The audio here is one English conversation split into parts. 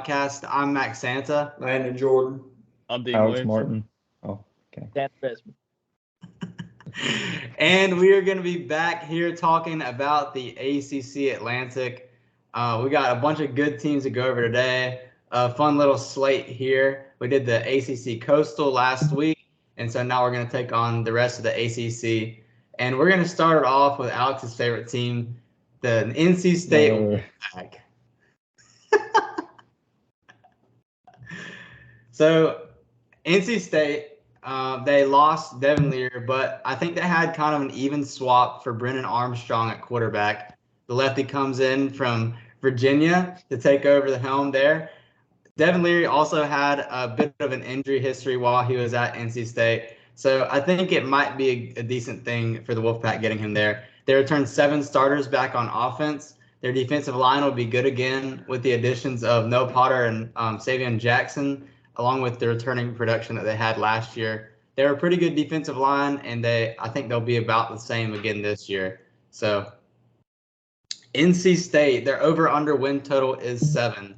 podcast. I'm Max Santa. Landon Jordan. I'm Dean Alex Williamson. Martin. Oh, okay. Dan Freshman. And we are going to be back here talking about the ACC Atlantic. We got a bunch of good teams to go over today. A fun little slate here. We did the ACC Coastal last week, and so now we're going to take on the rest of the ACC. And we're going to start it off with Alex's favorite team, the NC State Wolfpack. So NC State, they lost Devin Lear, but I think they had kind of an even swap for Brennan Armstrong at quarterback. The lefty comes in from Virginia to take over the helm there. Devin Leary also had a bit of an injury history while he was at NC State. So I think it might be a decent thing for the Wolfpack getting him there. They returned 7 starters back on offense. Their defensive line will be good again with the additions of Noah Potter and Savion Jackson, along with the returning production that they had last year. They're a pretty good defensive line, and I think they'll be about the same again this year. So NC State, their over-under win total is 7.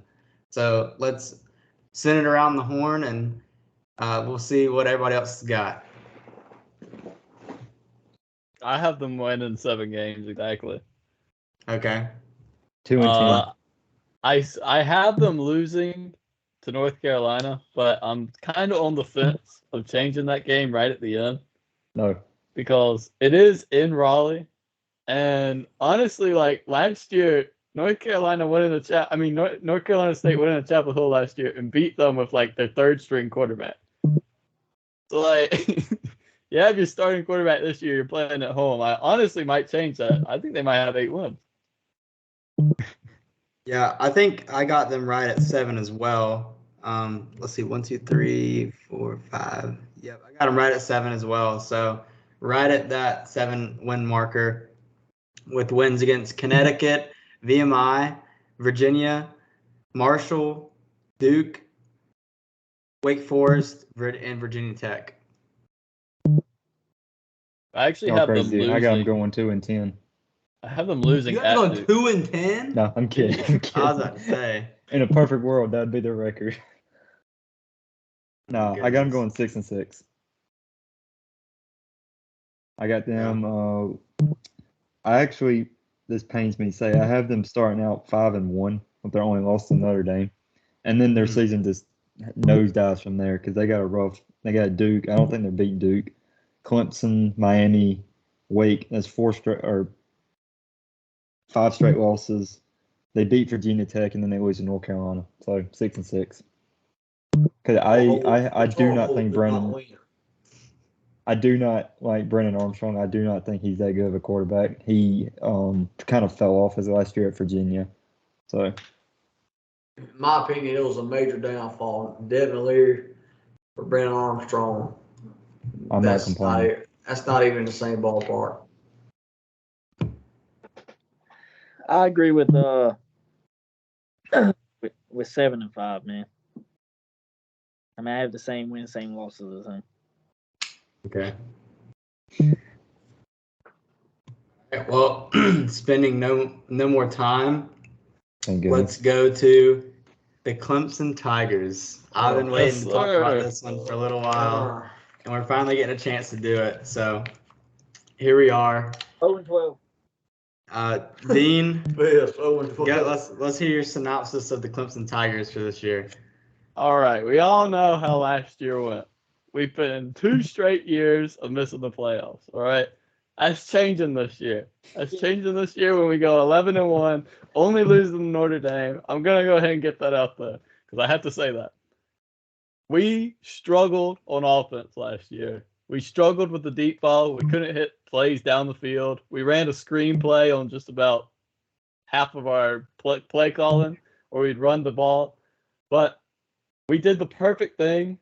So let's send it around the horn, and we'll see what everybody else has got. I have them winning 7 games exactly. Okay. 2-10. I have them losing to North Carolina, but I'm kind of on the fence of changing that game right at the end. No. Because it is in Raleigh, and honestly, like last year, North Carolina North Carolina State went into Chapel Hill last year and beat them with like their 3rd string quarterback. So like, you have your starting quarterback this year. You're playing at home. I honestly might change that. I think they might have 8 wins. Yeah, I think I got them right at 7 as well. Let's see, 1, 2, 3, 4, 5. Yep, I got them right at 7 as well. So right at that 7-win marker with wins against Connecticut, VMI, Virginia, Marshall, Duke, Wake Forest, and Virginia Tech. I actually Y'all have them crazy. losing. I got them going 2-10. I have them losing You at got Duke. 2-10? No, I'm kidding. I was about to say. In a perfect world, that'd be their record. No, I got them going 6-6. I got them. This pains me to say, I have them starting out 5-1 with their only loss to Notre Dame, and then their season just nosedives from there because they got Duke. I don't think they're beating Duke. Clemson, Miami, Wake. That's 5 straight losses. They beat Virginia Tech and then they lose to North Carolina. So 6-6. Because I do not think Brennan. I do not like Brennan Armstrong. I do not think he's that good of a quarterback. He kind of fell off his last year at Virginia. So, In my opinion, it was a major downfall. Devin Leary for Brennan Armstrong. I'm not complaining. That's not even in the same ballpark. I agree with 7 and 5, man. I mean, I have the same win, same losses as him. Okay. All right, well, spending no more time, Thank goodness. let's go to the Clemson Tigers. I've been waiting to talk about this one for a little while, and we're finally getting a chance to do it. So here we are. 0-12. Dean, Yes, 0-12. let's hear your synopsis of the Clemson Tigers for this year. All right, we all know how last year went. We've been 2 straight years of missing the playoffs. All right, that's changing this year. That's changing this year when we go 11-1, only losing to Notre Dame. I'm gonna go ahead and get that out there because I have to say that we struggled on offense last year. We struggled with the deep ball. We couldn't hit plays down the field. We ran a screen play on just about half of our play calling, or we'd run the ball, but we did the perfect thing,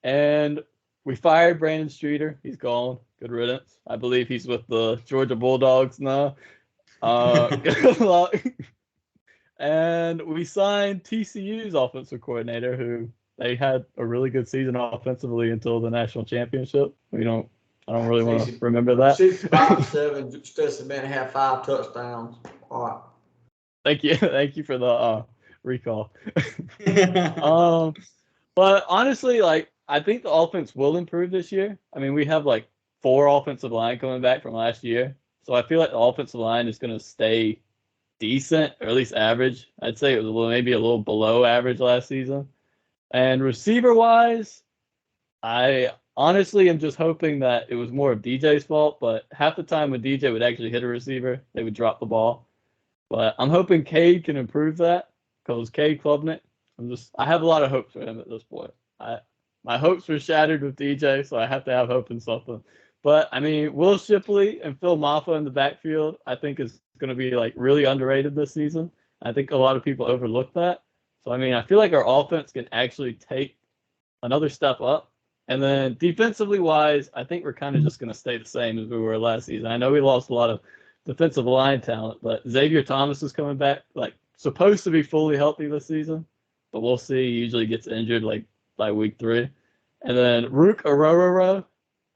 and we fired Brandon Streeter. He's gone. Good riddance. I believe he's with the Georgia Bulldogs now. Good luck. And we signed TCU's offensive coordinator, who they had a really good season offensively until the national championship. I don't really want to remember that. 6-5-7. Stetson Bennett had 5 touchdowns. All right. Thank you for the Recall. But honestly, like I think the offense will improve this year. I mean, we have like 4 offensive line coming back from last year, so I feel like the offensive line is going to stay decent, or at least average. I'd say it was maybe a little below average last season. And receiver wise, I honestly am just hoping that it was more of DJ's fault. But half the time when DJ would actually hit a receiver, they would drop the ball. But I'm hoping Cade can improve that because Cade Klubnik, I have a lot of hopes for him at this point. My hopes were shattered with DJ, so I have to have hope in something. But I mean, Will Shipley and Phil Maffa in the backfield, I think is going to be like really underrated this season. I think a lot of people overlook that. So I mean, I feel like our offense can actually take another step up. And then defensively wise, I think we're kind of just going to stay the same as we were last season. I know we lost a lot of defensive line talent, but Xavier Thomas is coming back, like supposed to be fully healthy this season, but we'll see. He usually gets injured like by week 3. And then Rook Arororo,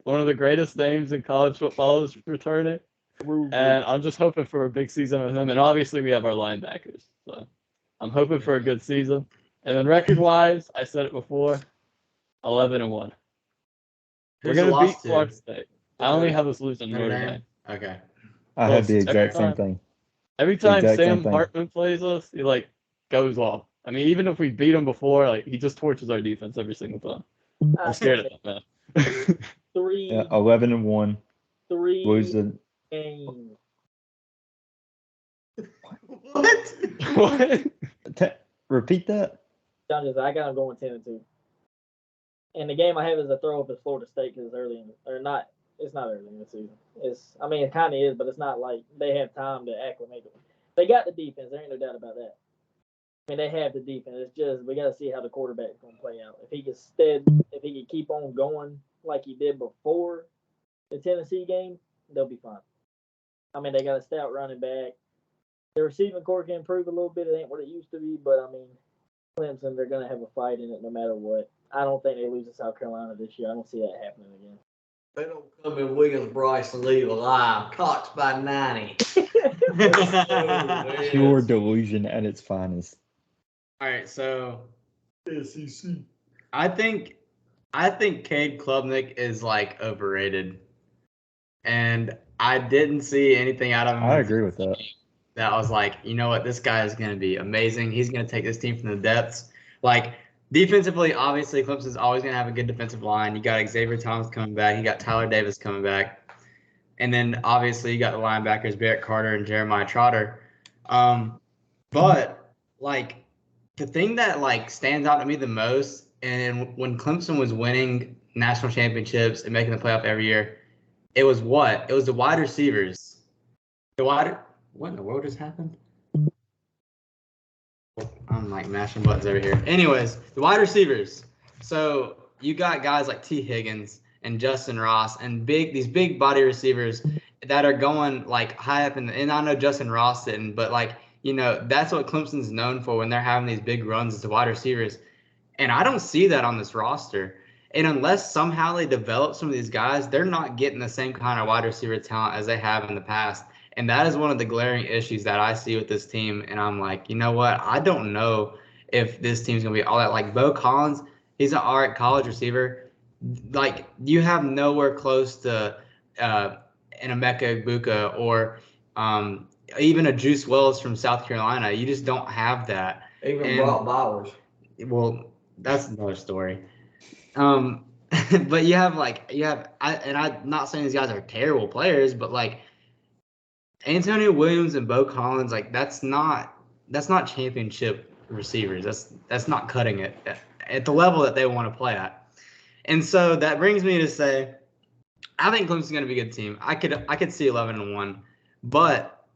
one of the greatest names in college football, is returning. And I'm just hoping for a big season with him. And obviously we have our linebackers. So I'm hoping for a good season. And then record-wise, I said it before, 11-1. We're going to beat Florida State. I only have us losing Notre Dame. Okay. I have the exact same thing. Every time Sam Hartman plays us, he like goes off. I mean, even if we beat him before, like he just torches our defense every single time. I'm scared of that, man. 11-1. 3 Losing. games. What? Repeat that. I got them going 10-2. And the game I have is a throw up at Florida State because it's early not. It's not early in the season. It kind of is, but it's not like they have time to acclimate. They got the defense. There ain't no doubt about that. I mean, they have the defense. It's just we got to see how the quarterback's going to play out. If he can keep on going like he did before the Tennessee game, they'll be fine. I mean, they got a stout running back. The receiving core can improve a little bit. It ain't what it used to be, but I mean, Clemson, they're going to have a fight in it no matter what. I don't think they lose to South Carolina this year. I don't see that happening again. They don't come in Williams-Brice and leave alive. Cox by 90. Pure delusion at its finest. All right, so ACC. I think Cade Klubnik is like overrated, and I didn't see anything out of him. I agree with that. That was like, you know what, this guy is going to be amazing. He's going to take this team from the depths. Like defensively, obviously, Clemson's always going to have a good defensive line. You got Xavier Thomas coming back. You got Tyler Davis coming back. And then, obviously, you got the linebackers, Barrett Carter and Jeremiah Trotter. But, like, the thing that, like, stands out to me the most, and when Clemson was winning national championships and making the playoff every year, it was what? It was the wide receivers. What in the world just happened? I'm like mashing buttons over here. Anyways, the wide receivers. So you got guys like T. Higgins and Justin Ross and these big body receivers that are going like high up and I know Justin Ross didn't, but like, you know, that's what Clemson's known for when they're having these big runs as the wide receivers. And I don't see that on this roster. And unless somehow they develop some of these guys, they're not getting the same kind of wide receiver talent as they have in the past. And that is one of the glaring issues that I see with this team. And I'm like, you know what? I don't know if this team's going to be all that. Like Bo Collins, he's an all right college receiver. Like you have nowhere close to an Emeka Egbuka or even a Juice Wells from South Carolina. You just don't have that. Even Brock Bowers. Well, that's another story. But I'm not saying these guys are terrible players, but like Antonio Williams and Bo Collins, like that's not championship receivers. That's not cutting it at the level that they want to play at. And so that brings me to say, I think Clemson's going to be a good team. I could see 11-1, but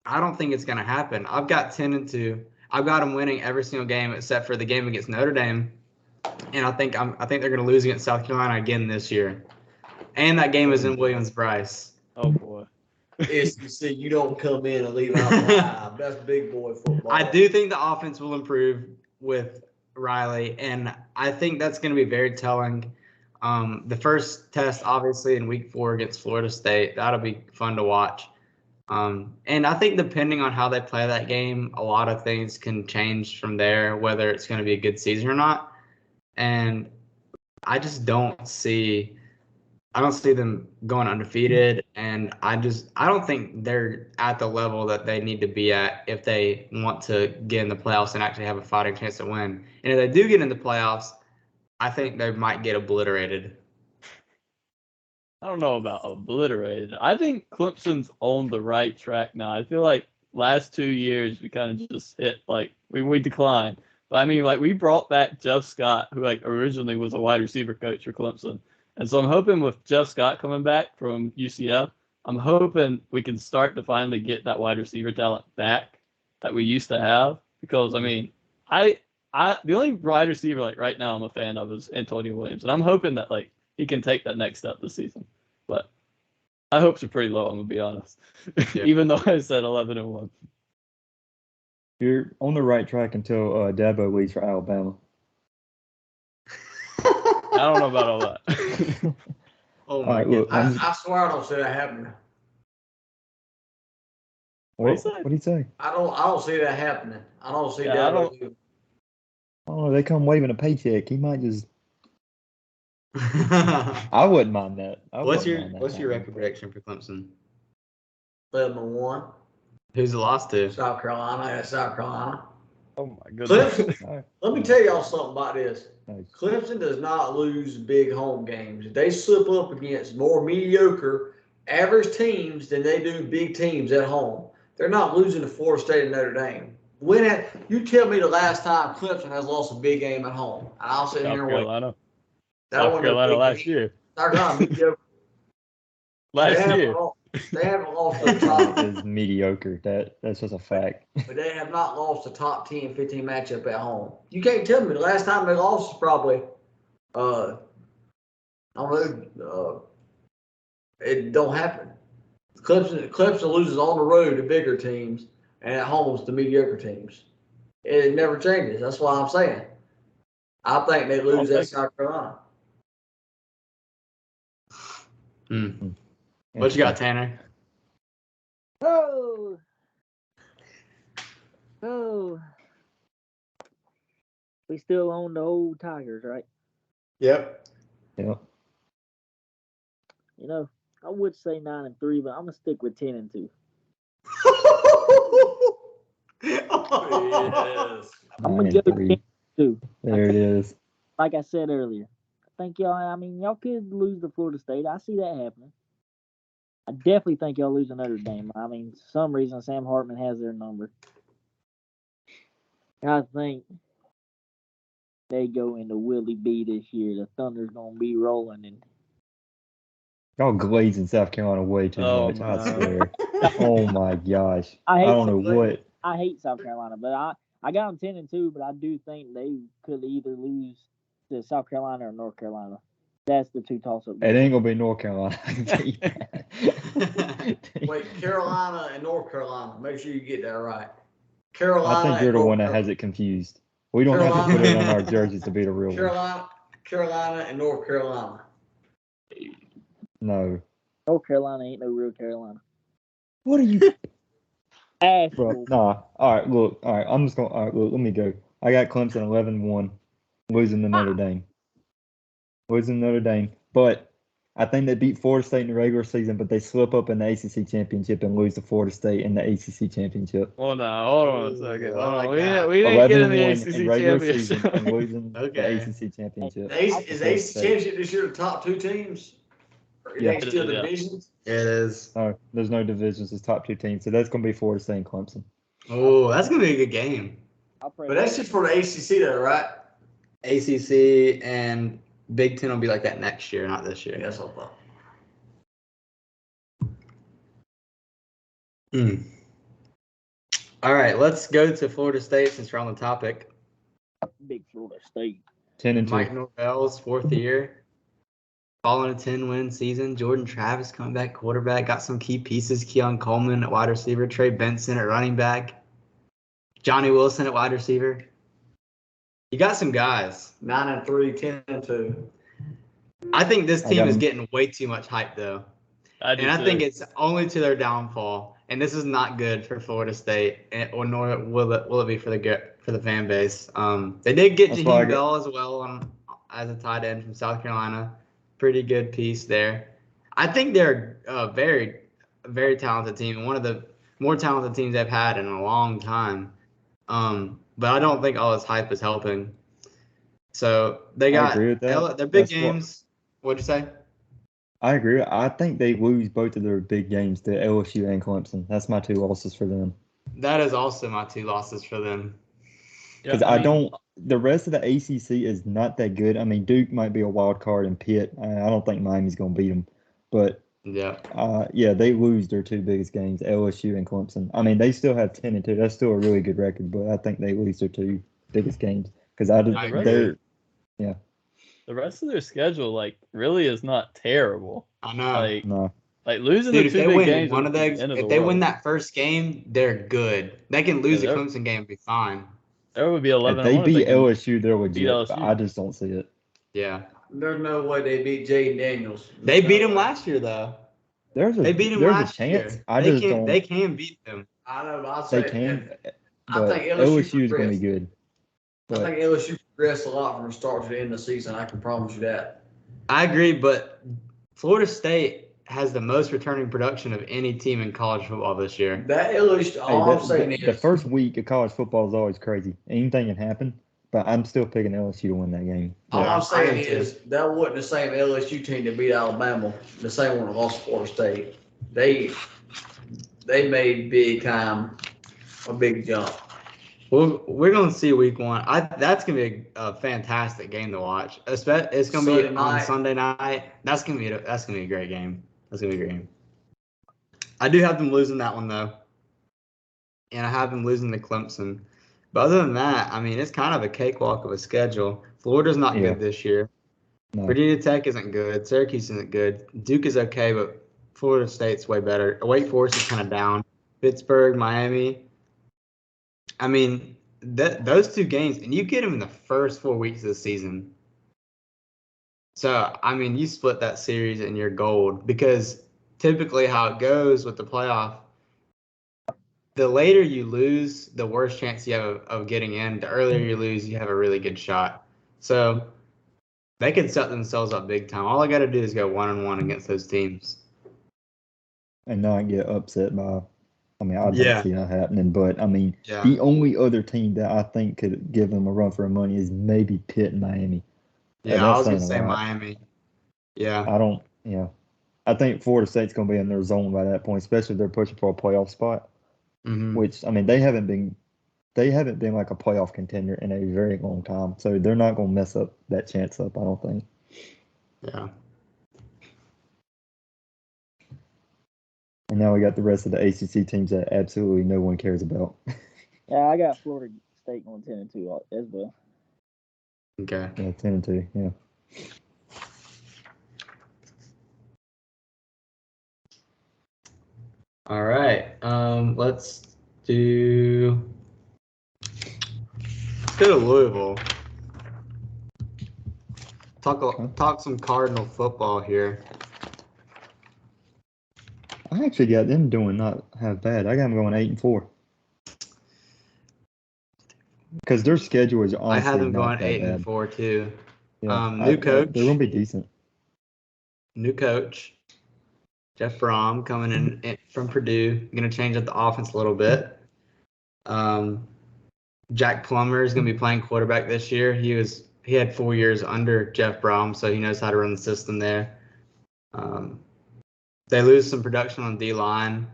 I don't think it's going to happen. I've got 10-2. I've got them winning every single game except for the game against Notre Dame, and I think they're going to lose against South Carolina again this year. And that game is in Williams-Brice. Oh boy. SEC, you don't come in and leave out alive. That's big boy football. I do think the offense will improve with Riley, and I think that's going to be very telling. The first test, obviously, in week 4 against Florida State, that'll be fun to watch. And I think depending on how they play that game, a lot of things can change from there, whether it's going to be a good season or not. And I just don't see them going undefeated, and I don't think they're at the level that they need to be at if they want to get in the playoffs and actually have a fighting chance to win. And if they do get in the playoffs, I think they might get obliterated. I don't know about obliterated. I think Clemson's on the right track now. I feel like last 2 years we kind of just hit we declined. But I mean, we brought back Jeff Scott, who originally was a wide receiver coach for Clemson. And so I'm hoping with Jeff Scott coming back from UCF, I'm hoping we can start to finally get that wide receiver talent back that we used to have. Because I mean, the only wide receiver right now I'm a fan of is Antonio Williams, and I'm hoping that he can take that next step this season. But my hopes are pretty low, I'm gonna be honest. Yeah. Even though I said 11-1. You're on the right track until Dabo leaves for Alabama. I don't know about all that. Oh my right, look, goodness. I swear I don't see that happening. What'd he say? What'd he say? I don't see that happening. I don't see Yeah, that. I don't- Oh, they come waving a paycheck. He might just. I wouldn't mind that. What's your record prediction for Clemson? 11-1. Who's it lost to? South Carolina. That's South Carolina. Oh my goodness. Clemson. Let me tell y'all something about this. Nice. Clemson does not lose big home games. They slip up against more mediocre, average teams than they do big teams at home. They're not losing to Florida State and Notre Dame. You tell me the last time Clemson has lost a big game at home, and I'll sit South here and wait. Carolina. That South wasn't a Carolina big last game. year. South Carolina mediocre. They haven't lost to the top, Is mediocre. That's just a fact. but they have not lost a top 10, 15 matchup at home. You can't tell me the last time they lost is probably, I don't know, it don't happen. Clemson loses on the road to bigger teams and at home to mediocre teams. It never changes. That's what I'm saying. I think they lose at South Carolina. What you got, Tanner? Oh. We still own the old Tigers, right? Yep. Yeah. I would say 9-3, but I'm gonna stick with 10-2. Yes. I'm gonna go 9-3. 10-2. There it is. Like I said earlier, I think y'all could lose to Florida State. I see that happening. I definitely think y'all lose to Notre Dame. I mean, for some reason Sam Hartman has their number. I think they go into Willie B this year. The Thunder's gonna be rolling, and Y'all glazing South Carolina way too Oh, much. I man. swear. Oh my gosh. I don't know what. I hate South Carolina, but I got them 10-2. But I do think they could either lose to South Carolina or North Carolina. That's the two toss-up. It ain't gonna be North Carolina. I can tell you that. Wait, Carolina and North Carolina. Make sure you get that right. Carolina. I think you're the one that has it confused. We don't have to put it on our jerseys to be the real one. Carolina and North Carolina. No. North Carolina ain't no real Carolina. What are you? Asheville. Bro, nah. All right, look. All right, I'm just going to. All right, look, let me go. I got Clemson 11-1, losing to Notre Dame. But I think they beat Florida State in the regular season, but they slip up in the ACC championship and lose to Florida State in the ACC championship. Well, no, hold on a second. Ooh, Hold I on. like We that. didn't get in 11-1 the in ACC regular championship. season and losing Okay. the ACC championship. Is the Florida ACC State. championship this year the top two teams? Or Yeah. they still Yeah. divisions? Yeah, it is. No, there's no divisions. It's top two teams. So that's going to be Florida State and Clemson. Oh, that's gonna be a good game. I'll pray. But that's just for the ACC though, right? ACC and Big Ten will be like that next year, not this year. Yeah, that's what I thought. All right, let's go to Florida State since we're on the topic. Big Florida State. 10-2. Mike Norvell's fourth year, following a 10-win season. Jordan Travis coming back quarterback. Got some key pieces. Keon Coleman at wide receiver. Trey Benson at running back. Johnny Wilson at wide receiver. You got some guys. 9-3, 10-2. I think this I team got is him. getting way too much hype, though. I do And I too. think it's only to their downfall. and this is not good for Florida State, or nor will it be for the fan base. They did get Jaheim Bell as well as a tight end from South Carolina. Pretty good piece there. I think they're a very, very talented team, and one of the more talented teams they've had in a long time. But I don't think all this hype is helping. So they got their big games. What'd you say? I agree. I think they lose both of their big games to LSU and Clemson. That's my 2 losses for them. That is also my 2 losses for them. Because the rest of the ACC is not that good. I mean, Duke might be a wild card, and Pitt. I don't think Miami's going to beat them. But they lose their 2 biggest games, LSU and Clemson. I mean, they still have 10-2. That's still a really good record, but I think they lose their 2 biggest games because the rest of their schedule really is not terrible. I know. Like losing the 2 big games. If they win that first game, they're good. They can lose the Clemson game and be fine. There would be 11. If they beat LSU, they're legit. But I just don't see it. Yeah. There's no way they beat Jaden Daniels. They beat him last year, though. They beat him last year. They can beat them. I know, but they can. I think LSU is going to be good. I think LSU progressed a lot from the start to the end of the season. I can promise you that. I agree, but Florida State has the most returning production of any team in college football this year. That LSU, I'm saying is the first week of college football is always crazy. Anything can happen, but I'm still picking LSU to win that game. All I'm saying is that wasn't the same LSU team that beat Alabama. The same one that lost Florida State. They made a big jump. Well, we're going to see week 1. That's going to be a fantastic game to watch. It's going to be on Sunday night. That's going to be a great game. That's going to be a great game. I do have them losing that one, though. And I have them losing to Clemson. But other than that, I mean, it's kind of a cakewalk of a schedule. Florida's not good this year. No. Virginia Tech isn't good. Syracuse isn't good. Duke is okay, but Florida State's way better. Wake Forest is kind of down. Pittsburgh, Miami. I mean, those 2 games, and you get them in the first 4 weeks of the season. So, I mean, you split that series and you're gold, because typically how it goes with the playoff, the later you lose, the worse chance you have of getting in. The earlier you lose, you have a really good shot. So they could set themselves up big time. All I got to do is go 1-1 against those teams. And not get upset by, I don't see that happening. But, the only other team that I think could give them a run for their money is maybe Pitt and Miami. Yeah, I was going to say Miami. Yeah. I think Florida State's going to be in their zone by that point, especially if they're pushing for a playoff spot. Mm-hmm. Which, they haven't been like a playoff contender in a very long time. So they're not going to mess up that chance up, I don't think. Yeah. And now we got the rest of the ACC teams that absolutely no one cares about. Yeah, I got Florida State going 10-2 as well. Okay. Yeah, 10-2, yeah. All right. Let's go to Louisville. Talk some Cardinal football here. I actually got them doing not half bad. I got them going 8-4. Because their schedule is honestly I had them going not 8-4 too. Yeah, new coach. They're going to be decent. New coach. Jeff Brom coming in from Purdue, going to change up the offense a little bit. Jack Plummer is going to be playing quarterback this year. He had 4 years under Jeff Brom, so he knows how to run the system there. They lose some production on D-line,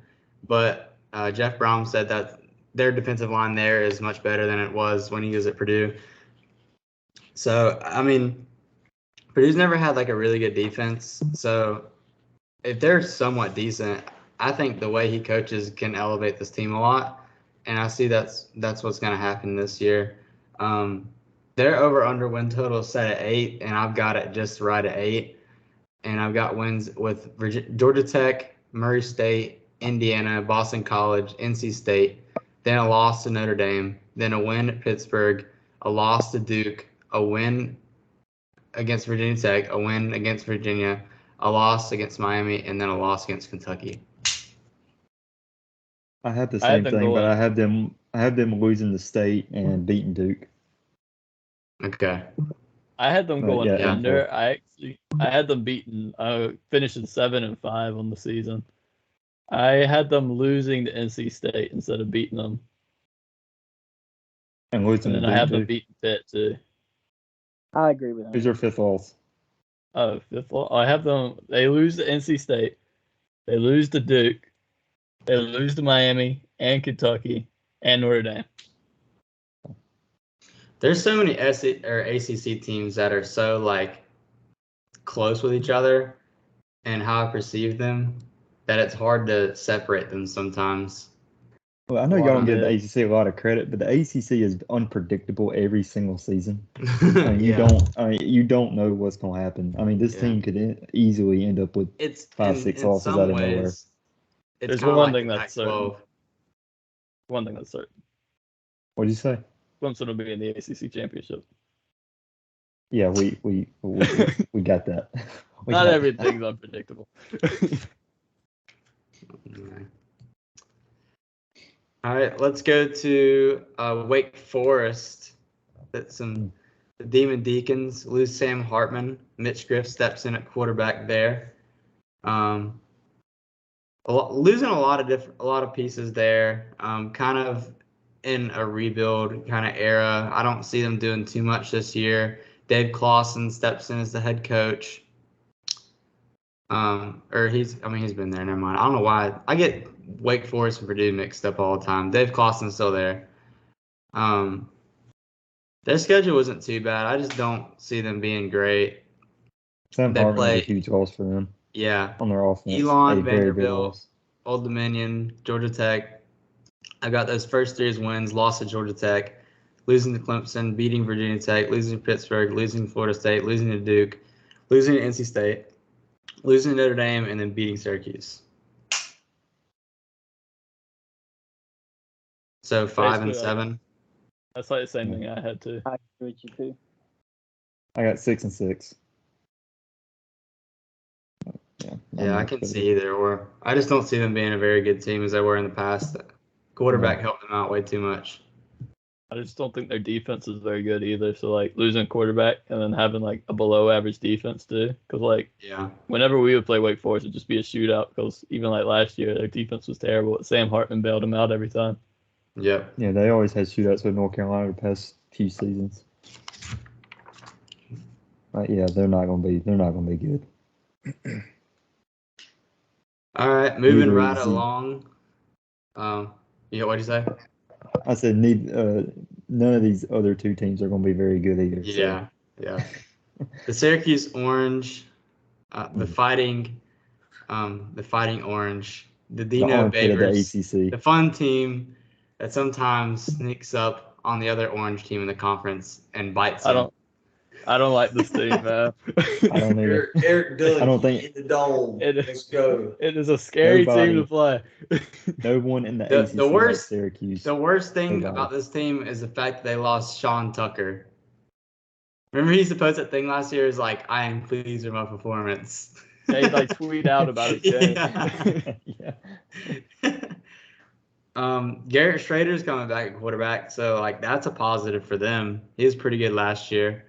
but Jeff Brom said that their defensive line there is much better than it was when he was at Purdue. So, Purdue's never had a really good defense, so if they're somewhat decent, I think the way he coaches can elevate this team a lot, and I see that's what's going to happen this year. Their over-under win total is set at 8, and I've got it just right at 8. And I've got wins with Georgia Tech, Murray State, Indiana, Boston College, NC State, then a loss to Notre Dame, then a win at Pittsburgh, a loss to Duke, a win against Virginia Tech, a win against Virginia, a loss against Miami, and then a loss against Kentucky. I had the I had same them thing, but going- I had them losing to State and beating Duke. Okay. I had them But going yeah, under. I had them beating, finishing 7-5 on the season. I had them losing to NC State instead of beating them, and and losing to then I Duke have them too. beating Pitt too. I agree with Who's him. your fifth loss? Oh, fifth. I have them. They lose to NC State. They lose to Duke. They lose to Miami and Kentucky and Notre Dame. There's so many ACC teams that are so like close with each other and how I perceive them that it's hard to separate them sometimes. Well, I know y'all don't give the Yeah. ACC a lot of credit, but the ACC is unpredictable every single season. I mean, Yeah. you don't know what's going to happen. I mean, this Yeah. team could easily end up with It's 5-6 in losses some out of nowhere. ways, it's There's kind of one like thing the that's certain. Pac-12. One thing that's certain. What did you say? Clemson will be in the ACC championship. Yeah, we got that. We Not got everything's unpredictable. Yeah. All right, let's go to Wake Forest. That's the Demon Deacons lose Sam Hartman. Mitch Griff steps in at quarterback there. Losing a lot of pieces there. Kind of in a rebuild kind of era. I don't see them doing too much this year. Dave Clawson steps in as the head coach. He's been there. Never mind. I don't know why I get Wake Forest and Purdue mixed up all the time. Dave Clawson's still there. Their schedule wasn't too bad. I just don't see them being great. Sam They Hartman was play- a huge loss for them Yeah, on their offense. Elon, A very big Vanderbilt, loss. Old Dominion, Georgia Tech. I got those first three as wins. Lost to Georgia Tech, losing to Clemson, beating Virginia Tech, losing to Pittsburgh, losing to Florida State, losing to Duke, losing to NC State, losing to Notre Dame, and then beating Syracuse. So 5 and Basically, 7. That's like the same thing I had too. I agree with you too. I got 6 and 6. Yeah, I can see either or. I just don't see them being a very good team as they were in the past. Quarterback helped them out way too much. I just don't think their defense is very good either. So like losing a quarterback and then having like a below average defense too. Because like Yeah, whenever we would play Wake Forest, it'd just be a shootout. Because even like last year, their defense was terrible. Sam Hartman bailed them out every time. yep. Yeah, they always had shootouts with North Carolina the past few seasons. Yeah, they're not gonna be good. All right, moving Neither right is the- along. Yeah, what'd you say? I said none of these other two teams are gonna be very good either. Yeah. The Syracuse Orange, the Fighting Orange, the So, the Dino armpit of the Babers, ACC. the fun team that sometimes sneaks up on the other orange team in the conference and bites them. I don't like this team, man. I don't either. Eric Dunn I don't think- in the dome. It is- Let's go. It is a scary team to play. No one in the The ACC likes worst- Syracuse. The worst thing Nobody. about this team is the fact that they lost Sean Tucker. Remember he used to post that thing last year? Is like, I am pleased with my performance. Yeah, he like tweet out about his game. Yeah. Garrett Schrader's coming back at quarterback, so like that's a positive for them. He was pretty good last year.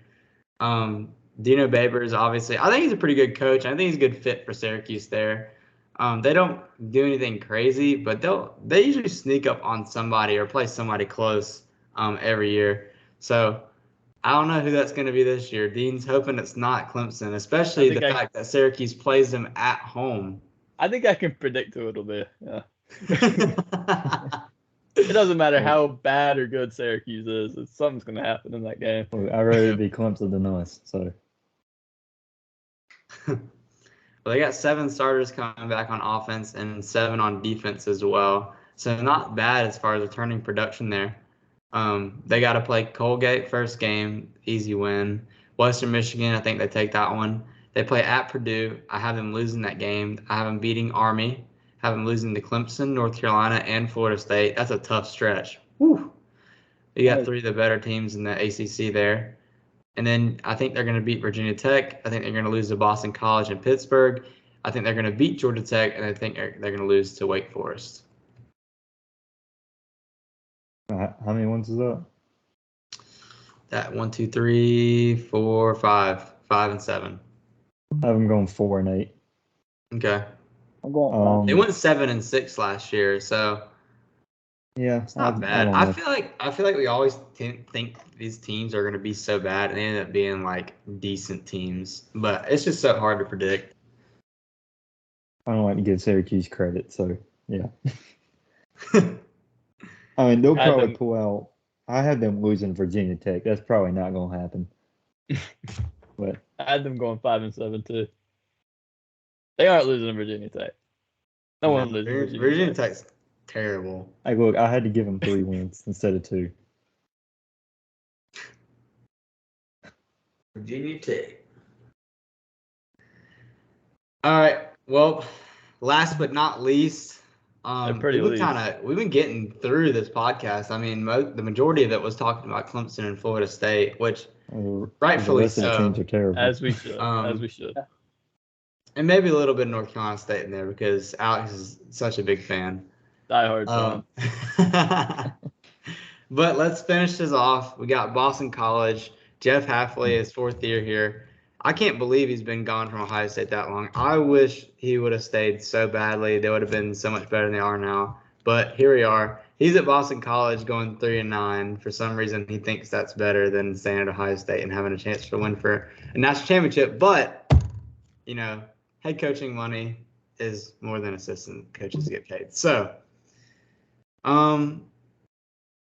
Dino Babers, obviously, I think he's a pretty good coach. I think he's a good fit for Syracuse there. They don't do anything crazy, but they usually sneak up on somebody or play somebody close every year. So I don't know who that's going to be this year. Dean's hoping it's not Clemson, especially the fact that Syracuse plays them at home. I think I can predict who it'll be. Yeah. It doesn't matter how bad or good Syracuse is. Something's going to happen in that game. I'd rather be Clemson than us. So Well, they got 7 starters coming back on offense and 7 on defense as well. So not bad as far as returning production there. They got to play Colgate first game, easy win. Western Michigan, I think they take that one. They play at Purdue. I have them losing that game. I have them beating Army. Have them losing to Clemson, North Carolina, and Florida State. That's a tough stretch. Whew. You got 3 of the better teams in the ACC there. And then I think they're going to beat Virginia Tech. I think they're going to lose to Boston College and Pittsburgh. I think they're going to beat Georgia Tech, and I think they're going to lose to Wake Forest. How many wins is that? That 1, 2, 3, 4, 5, 5 and 7. I have them going 4 and 8. Okay. I'm going They went 7 and 6 last year, so Yeah, it's not bad. I feel like we always think these teams are going to be so bad, and they end up being like decent teams. But it's just so hard to predict. I don't like to give Syracuse credit, so yeah. I mean, they'll probably pull out. I have them losing Virginia Tech. That's probably not going to happen. But I had them going 5 and 7 too. They aren't losing to Virginia Tech. No one loses Virginia Tech's terrible. Hey, look, I had to give them 3 wins instead of 2. Virginia Tech. All right. Well, last but not least, we've been getting through this podcast. I mean, the majority of it was talking about Clemson and Florida State, which rightfully so. The teams are terrible. As we should. And maybe a little bit of North Carolina State in there because Alex is such a big fan. Diehard fan. But let's finish this off. We got Boston College. Jeff Hafley is 4th year here. I can't believe he's been gone from Ohio State that long. I wish he would have stayed so badly. They would have been so much better than they are now. But here we are. He's at Boston College going 3 and 9. For some reason, he thinks that's better than staying at Ohio State and having a chance to win for a national championship. But, you know, head coaching money is more than assistant coaches get paid. So,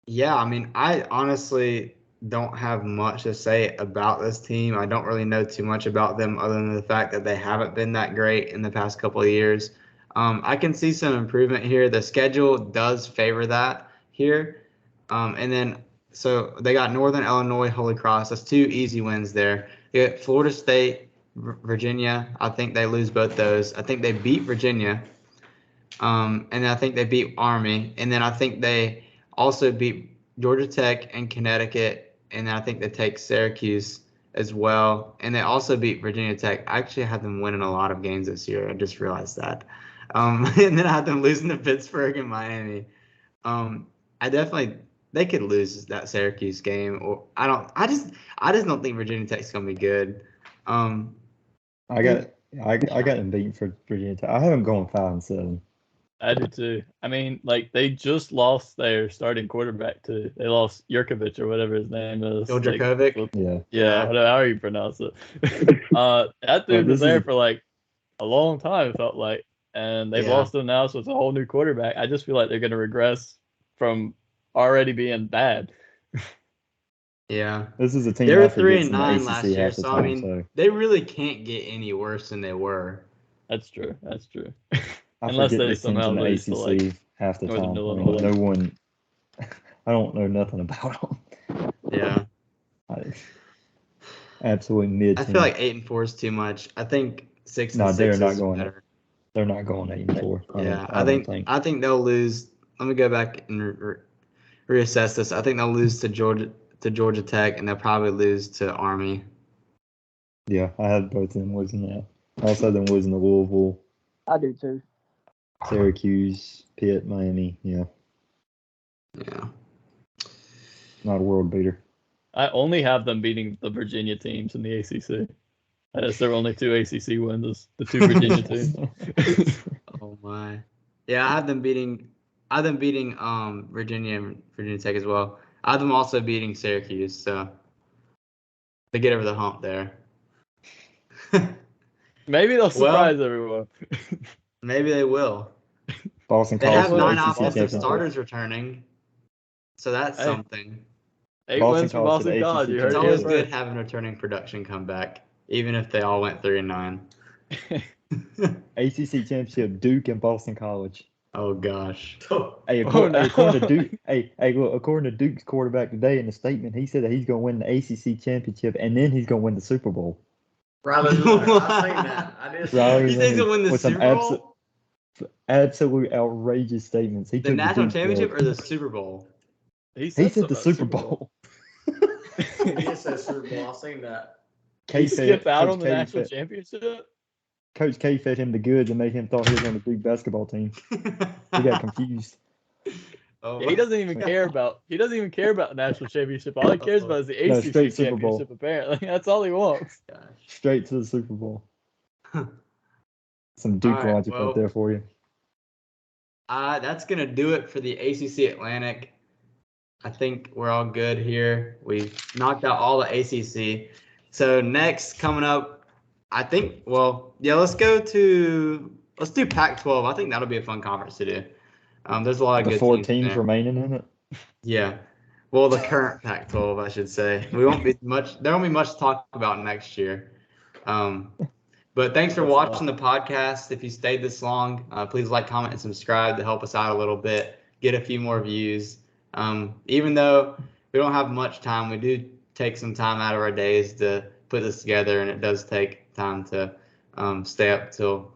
yeah, I mean, I honestly don't have much to say about this team. I don't really know too much about them other than the fact that they haven't been that great in the past couple of years. I can see some improvement here. The schedule does favor that here. And then, so they got Northern Illinois, Holy Cross. That's 2 easy wins there. They got Florida State, Virginia. I think they lose both those. I think they beat Virginia. And then I think they beat Army. And then I think they also beat Georgia Tech and Connecticut. And then I think they take Syracuse as well. And they also beat Virginia Tech. I actually had them winning a lot of games this year. I just realized that. And then I had them losing to Pittsburgh and Miami. They could lose that Syracuse game. Or I just don't think Virginia Tech's gonna be good. I got them beaten for Virginia Tech. I have them going 5 and 7. I do too. I mean, like, they just lost their starting quarterback too. They lost Jurkovic or whatever his name is. Jurkovic? Yeah, however you pronounce it. That dude was there for like a long time, it felt like. And they've lost him now, so it's a whole new quarterback. I just feel like they're going to regress from already being bad. Yeah. This is a team. They were 3 and 9 last year, so I mean, they really can't get any worse than they were. That's true. I Unless forget they the somehow teams in the lose to, like, ACC half the Northern time. Illinois. No one. I don't know nothing about them. Yeah. Absolutely mid. I feel like 8 and 4 is too much. I think 6 and 6 they're is not going better. They're not going 8 and 4. Yeah, I think they'll lose. Let me go back and reassess this. I think they'll lose to Georgia Tech, and they'll probably lose to Army. Yeah, I had both of them losing that. I also had them losing to Louisville. I do too. Syracuse, Pitt, Miami. Yeah. Yeah. Not a world beater. I only have them beating the Virginia teams in the ACC. That's their only 2 ACC wins, is the 2 Virginia teams. Oh my. Yeah, I have them beating Virginia and Virginia Tech as well. I have them also beating Syracuse, so they get over the hump there. Maybe they'll surprise everyone. Maybe they will. Boston They College have 9 ACC offensive championship. starters returning, so that's something. 8 Boston wins for College to Boston the College. ACC You heard It's it always here good first. having returning production come back, even if they all went 3 and 9. ACC championship, Duke and Boston College. Oh gosh. Hey, according to Duke, look, according to Duke's quarterback today in the statement, he said that he's going to win the ACC championship and then he's going to win the Super Bowl. Riley Leonard, I seen that. I did see that. He says he'll win the Super Bowl? Absolute outrageous statements. He The took national Duke championship job. or the Super Bowl? He He said something the about Super Bowl. He did say Super Bowl. I seen that. He skipped out on the Coach K national fed- championship? Coach K fed him the goods and made him thought he was on the Duke basketball team. He got confused. Oh, Yeah, he doesn't even care about the national championship. All he cares about is the No, ACC straight Super Bowl. championship. Apparently, that's all he wants. gosh. Straight to the Super Bowl. Some All Duke right, logic well, right there for you. That's gonna do it for the ACC Atlantic. I think we're all good here. We knocked out all the ACC. So next coming up, I think. Well, yeah, let's do Pac-12. I think that'll be a fun conference to do. There's a lot of The good 4 teams teams there. remaining in it. Yeah. Well, the current Pac-12, I should say. There won't be much to talk about next year. But thanks for watching the podcast. If you stayed this long, please like, comment, and subscribe to help us out a little bit, get a few more views. Even though we don't have much time, we do take some time out of our days to put this together, and it does take time to stay up till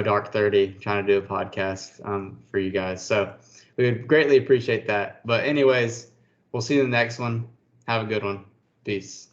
dark 30 trying to do a podcast for you guys. So we would greatly appreciate that. But anyways, we'll see you in the next one. Have a good one. Peace.